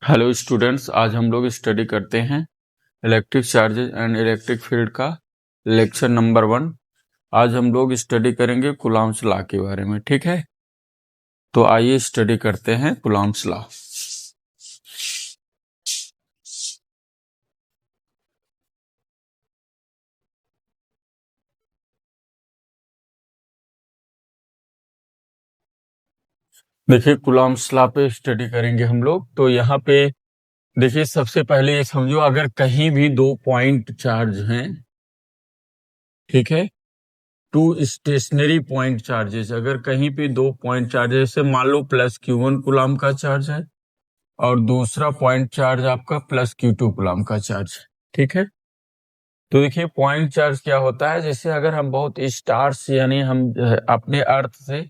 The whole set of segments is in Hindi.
हेलो स्टूडेंट्स, आज हम लोग स्टडी करते हैं electric charges and electric field का लेक्चर नंबर 1। आज हम लोग स्टडी करेंगे कूलॉम्स लॉ के बारे में। ठीक है, तो आइए स्टडी करते हैं कूलॉम्स लॉ। देखिए, कूलॉम्स लॉ पे स्टडी करेंगे हम लोग। तो यहाँ पे देखिए, सबसे पहले ये समझो, अगर कहीं भी दो पॉइंट चार्ज हैं, ठीक है, टू स्टेशनरी पॉइंट चार्जेस, अगर कहीं पे दो पॉइंट चार्जेस से मान लो प्लस Q1 कूलॉम का चार्ज है और दूसरा पॉइंट चार्ज आपका प्लस Q2 कूलॉम का चार्ज है। ठीक है, तो देखिए पॉइंट चार्ज क्या होता है, जैसे अगर हम बहुत स्टार्स यानी हम अपने अर्थ से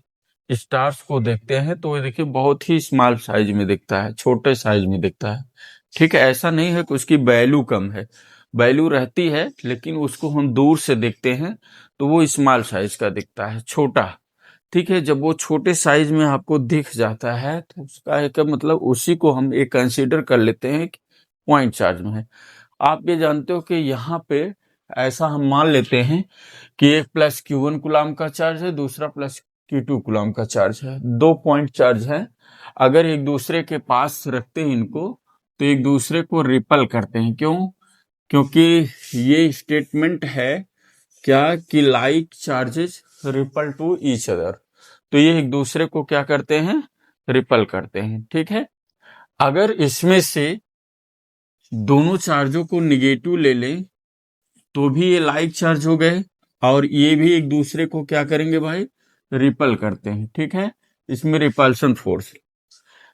स्टार्स को देखते हैं तो ये देखिए बहुत ही स्मॉल साइज में दिखता है, छोटे साइज में दिखता है। ठीक है, ऐसा नहीं है कि उसकी वैल्यू कम है, वैल्यू रहती है, लेकिन उसको हम दूर से देखते हैं तो वो स्मॉल साइज का दिखता है, छोटा। ठीक है, जब वो छोटे साइज में आपको दिख जाता है तो उसका एक मतलब उसी को हम एक कंसीडर कर लेते हैं कि पॉइंट चार्ज में है। आप ये जानते हो कि यहाँ पे ऐसा हम मान लेते हैं कि एक प्लस Q1 कूलॉम का चार्ज है, दूसरा प्लस Q2 कूलॉम का चार्ज है, दो पॉइंट चार्ज है। अगर एक दूसरे के पास रखते हैं इनको तो एक दूसरे को रिपल करते हैं। क्यों? क्योंकि ये स्टेटमेंट है क्या कि like charges repel to each other, तो ये एक दूसरे को क्या करते हैं, रिपल करते हैं। ठीक है, अगर इसमें से दोनों चार्जों को निगेटिव ले लें तो भी ये लाइक चार्ज हो गए और ये भी एक दूसरे को क्या करेंगे भाई, रिपल करते हैं। ठीक है, इसमें रिपल्शन फोर्स,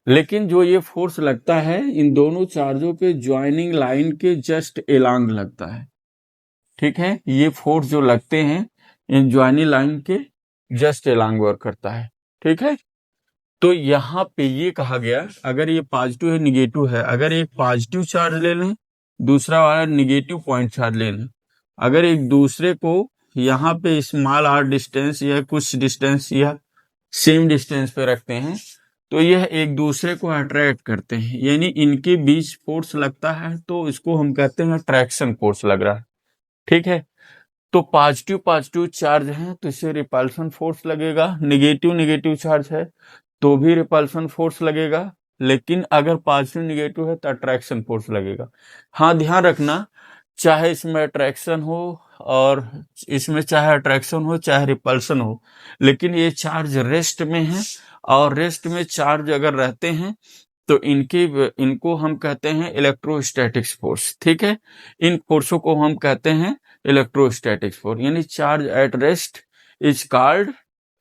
लेकिन जो ये फोर्स लगता है इन दोनों चार्जों पे ज्वाइनिंग लाइन के जस्ट एलांग लगता है। ठीक है, ये फोर्स जो लगते हैं इन ज्वाइनिंग लाइन के जस्ट एलांग वर्क करता है। ठीक है, तो यहाँ पे ये कहा गया अगर ये पॉजिटिव है निगेटिव है, अगर एक पॉजिटिव चार्ज ले लें दूसरा वाला निगेटिव पॉइंट चार्ज ले लें, अगर एक दूसरे को यहाँ पे स्मॉल r डिस्टेंस या कुछ डिस्टेंस या सेम डिस्टेंस पे रखते हैं तो यह एक दूसरे को अट्रैक्ट करते हैं, यानी इनके बीच फोर्स लगता है, तो इसको हम कहते हैं अट्रैक्शन फोर्स लग रहा है। ठीक है, तो पॉजिटिव पॉजिटिव चार्ज है तो इससे रिपल्सन फोर्स लगेगा, निगेटिव निगेटिव चार्ज है तो भी रिपल्सन फोर्स लगेगा, लेकिन अगर पॉजिटिव निगेटिव है तो अट्रैक्शन फोर्स लगेगा। हाँ, ध्यान रखना, चाहे इसमें अट्रैक्शन हो और इसमें चाहे अट्रैक्शन हो चाहे रिपल्सन हो, लेकिन ये चार्ज रेस्ट में है और रेस्ट में चार्ज अगर रहते हैं तो इनको हम कहते हैं इलेक्ट्रोस्टैटिक्स फोर्स। ठीक है, इन फोर्सों को हम कहते हैं इलेक्ट्रोस्टैटिक्स फोर्स, यानी charge at rest is called,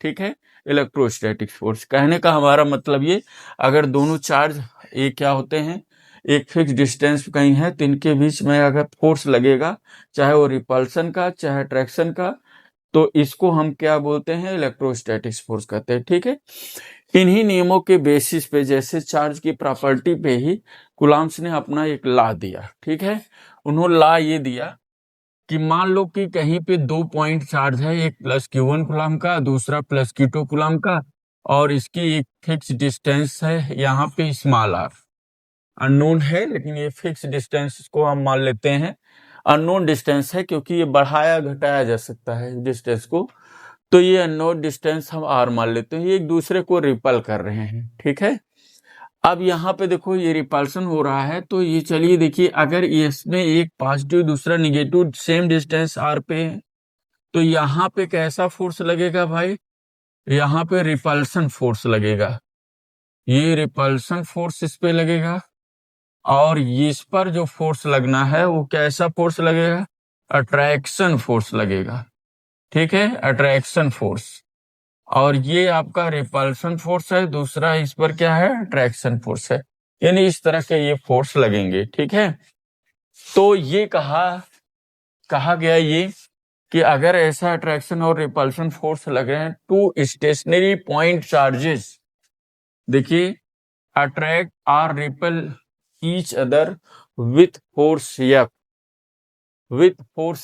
ठीक है, इलेक्ट्रोस्टैटिक्स फोर्स। कहने का हमारा मतलब ये, अगर दोनों चार्ज एक क्या होते हैं, एक फिक्स डिस्टेंस कहीं है तो इनके बीच में अगर फोर्स लगेगा चाहे वो रिपल्सन का चाहे अट्रैक्शन का, तो इसको हम क्या बोलते हैं, इलेक्ट्रोस्टैटिक्स फोर्स कहते हैं। ठीक है, इन्हीं नियमों के बेसिस पे, जैसे चार्ज की प्रॉपर्टी पे ही कूलॉम्स ने अपना एक लॉ दिया। ठीक है, उन्होंने लॉ ये दिया कि मान लो कि कहीं पे दो पॉइंट चार्ज है, एक प्लस Q1 कूलॉम का दूसरा प्लस Q2 कूलॉम का, और इसकी एक फिक्स डिस्टेंस है यहाँ पे स्मॉल r, अननोन है लेकिन ये फिक्स डिस्टेंस को हम मान लेते हैं अननोन डिस्टेंस है, क्योंकि ये बढ़ाया घटाया जा सकता है डिस्टेंस को, तो ये अननोन डिस्टेंस हम r मान लेते हैं। ये एक दूसरे को रिपल कर रहे हैं। ठीक है, अब यहाँ पे देखो ये रिपल्सन हो रहा है, तो ये चलिए देखिए, अगर इसमें एक पॉजिटिव दूसरा निगेटिव सेम डिस्टेंस r पे है तो यहाँ पे कैसा फोर्स लगेगा भाई, यहाँ पे रिपल्सन फोर्स लगेगा, ये रिपल्सन फोर्स इस पे लगेगा और इस पर जो फोर्स लगना है वो कैसा फोर्स लगेगा, अट्रैक्शन फोर्स लगेगा। ठीक है, अट्रैक्शन फोर्स, और ये आपका रिपल्सन फोर्स है, दूसरा इस पर क्या है, अट्रैक्शन फोर्स है, यानी इस तरह के ये फोर्स लगेंगे। ठीक है, तो ये कहा गया ये कि अगर ऐसा अट्रैक्शन और रिपल्सन फोर्स लग रहे हैं टू स्टेशनरी पॉइंट चार्जेस, देखिए, अट्रैक्ट और repel each other with force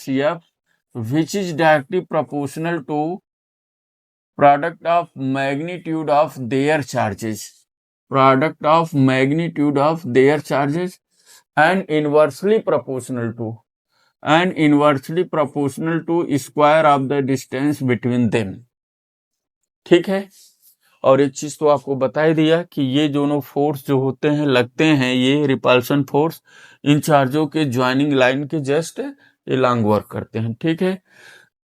F, which is directly proportional to product of magnitude of their charges, product of magnitude of their charges and inversely proportional to square of the distance between them। ठीक है। और एक चीज तो आपको बता ही दिया कि ये दोनों फोर्स जो होते हैं लगते हैं, ये रिपल्सन फोर्स इन चार्जों के ज्वाइनिंग लाइन के जस्ट एलॉन्ग वर्क करते हैं। ठीक है।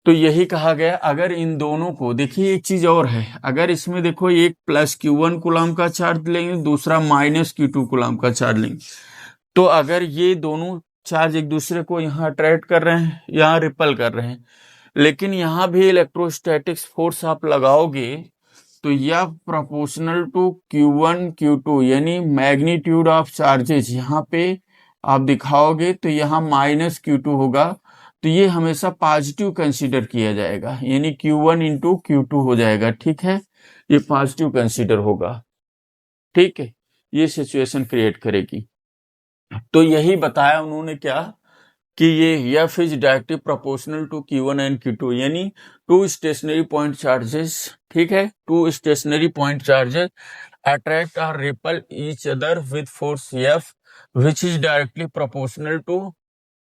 तो यही कहा गया, अगर इन दोनों को देखिए, एक चीज और है, अगर इसमें देखो एक प्लस Q1 कूलम का चार्ज लेंगे, दूसरा माइनस Q2 कूलम का चार्ज लेंगे, तो अगर ये दोनों चार्ज एक दूसरे को यहाँ अट्रैक्ट कर रहे हैं, यहाँ रिपल कर रहे हैं, लेकिन यहाँ भी इलेक्ट्रोस्टैटिक्स फोर्स आप लगाओगे तो यह प्रोपोर्शनल टू Q1 Q2 यानी मैग्नीट्यूड ऑफ चार्जेस यहाँ पे आप दिखाओगे तो यहाँ माइनस Q2 होगा, तो ये हमेशा पॉजिटिव कंसीडर किया जाएगा, यानी Q1 इंटू Q2 हो जाएगा। ठीक है, ये पॉजिटिव कंसीडर होगा। ठीक है, ये सिचुएशन क्रिएट करेगी। तो यही बताया उन्होंने क्या कि ये F is directly proportional to Q1 and Q2 यानी टू स्टेशनरी पॉइंट चार्जेस। ठीक है, two stationary point charges attract और repel each other with force F which is directly proportional to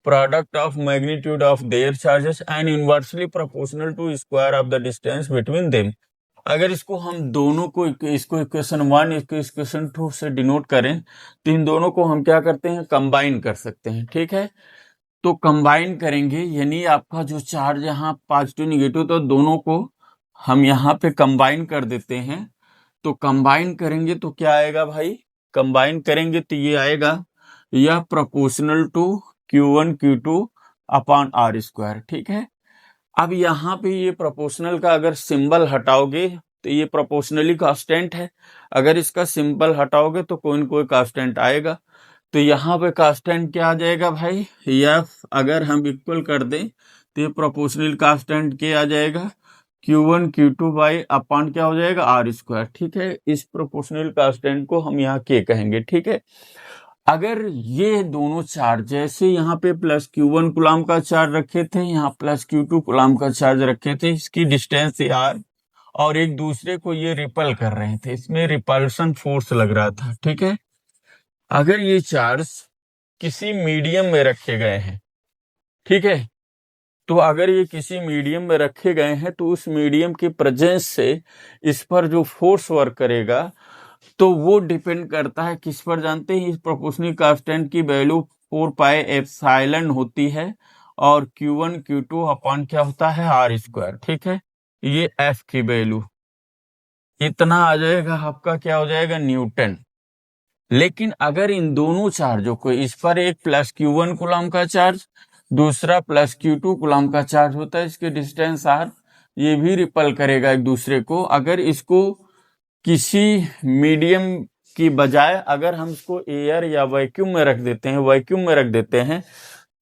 product of magnitude of their charges and inversely proportional to square of the distance between them। अगर इसको हम दोनों को, इसको इक्वेशन 1 इसको इक्वेशन 2 से डिनोट करें तो इन दोनों को हम क्या करते हैं, कंबाइन कर सकते हैं। ठीक है, तो कंबाइन करेंगे यानी आपका जो चार्ज यहाँ पॉजिटिव निगेटिव, तो दोनों को हम यहाँ पे कंबाइन कर देते हैं। तो कंबाइन करेंगे तो क्या आएगा भाई, कंबाइन करेंगे तो ये आएगा, यह proportional to Q1 Q2 upon R square. ठीक है, अब यहाँ पे ये प्रोपोर्शनल का अगर सिंबल हटाओगे तो ये प्रोपोर्शनली कांस्टेंट है, अगर इसका सिंबल हटाओगे तो कोई न कोई कांस्टेंट आएगा। तो यहाँ पे कांस्टेंट क्या आ जाएगा भाई, F अगर हम इक्वल कर दें तो ये प्रोपोर्शनल कांस्टेंट क्या आ जाएगा, Q1 Q2 बाई अपॉन क्या हो जाएगा, R स्क्वायर। ठीक है, इस प्रोपोर्शनल कांस्टेंट को हम यहाँ K कहेंगे। ठीक है, अगर ये दोनों चार्ज जैसे यहाँ पे प्लस Q1 कूलम का चार्ज रखे थे, यहाँ प्लस Q2 कूलम का चार्ज रखे थे, इसकी डिस्टेंस R और एक दूसरे को ये रिपल कर रहे थे, इसमें रिपल्सन फोर्स लग रहा था। ठीक है, अगर ये चार्ज किसी मीडियम में रखे गए हैं, ठीक है, तो अगर ये किसी मीडियम में रखे गए हैं तो उस मीडियम के प्रेजेंस से इस पर जो फोर्स वर्क करेगा तो वो डिपेंड करता है किस पर, जानते हैं, इस प्रोपोर्शनल कांस्टेंट की वैल्यू 4 पाई एप्सिलॉन होती है और Q1 Q2 अपॉन क्या होता है, R स्क्वायर। ठीक है, ये F की वैल्यू इतना आ जाएगा, आपका क्या हो जाएगा, न्यूटन। लेकिन अगर इन दोनों चार्जों को, इस पर एक प्लस Q1 कूलम का चार्ज, दूसरा प्लस Q2 कूलम का चार्ज होता है, इसके डिस्टेंस R, ये भी रिपल करेगा एक दूसरे को। अगर इसको किसी मीडियम की बजाय अगर हम इसको एयर या वैक्यूम में रख देते हैं,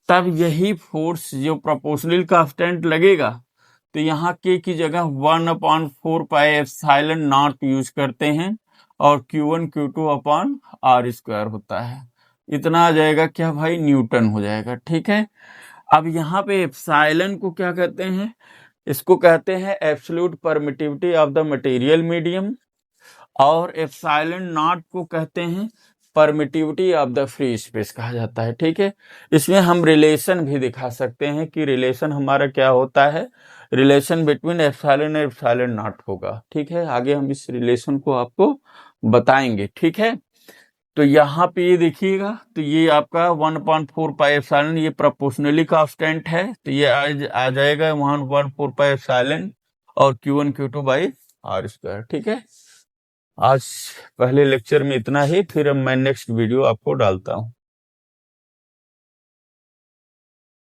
तब यही फोर्स जो प्रोपोर्शनल कांस्टेंट लगेगा, तो यहाँ के की जगह 1/4 पाई एप्सिलॉन नॉट यूज करते हैं और Q1 Q2 upon R square होता है, इतना आ जाएगा क्या भाई, न्यूटन हो जाएगा। ठीक है, अब यहाँ पे एप्सिलॉन को क्या कहते हैं, इसको कहते हैं absolute permittivity of the material medium, और एप्सिलॉन नॉट को कहते हैं permittivity of the free space कहा जाता है। ठीक है, इसमें हम रिलेशन भी दिखा सकते हैं कि रिलेशन हमारा क्या होता है, रिलेशन बिटवीन एप्सिलॉन और एप्सिलॉन नॉट होगा। ठीक है, आगे हम इस रिलेशन को आपको बताएंगे। ठीक है, तो यहाँ पे ये देखिएगा, तो ये आपका 1/4 पाई एप्सिलॉन, ये प्रोपोर्शनली कांस्टेंट है, तो ये आ जाएगा 1/4 पाई एप्सिलॉन और Q1 Q2 by R square. ठीक है, आज पहले लेक्चर में इतना ही, फिर मैं नेक्स्ट वीडियो आपको डालता हूँ।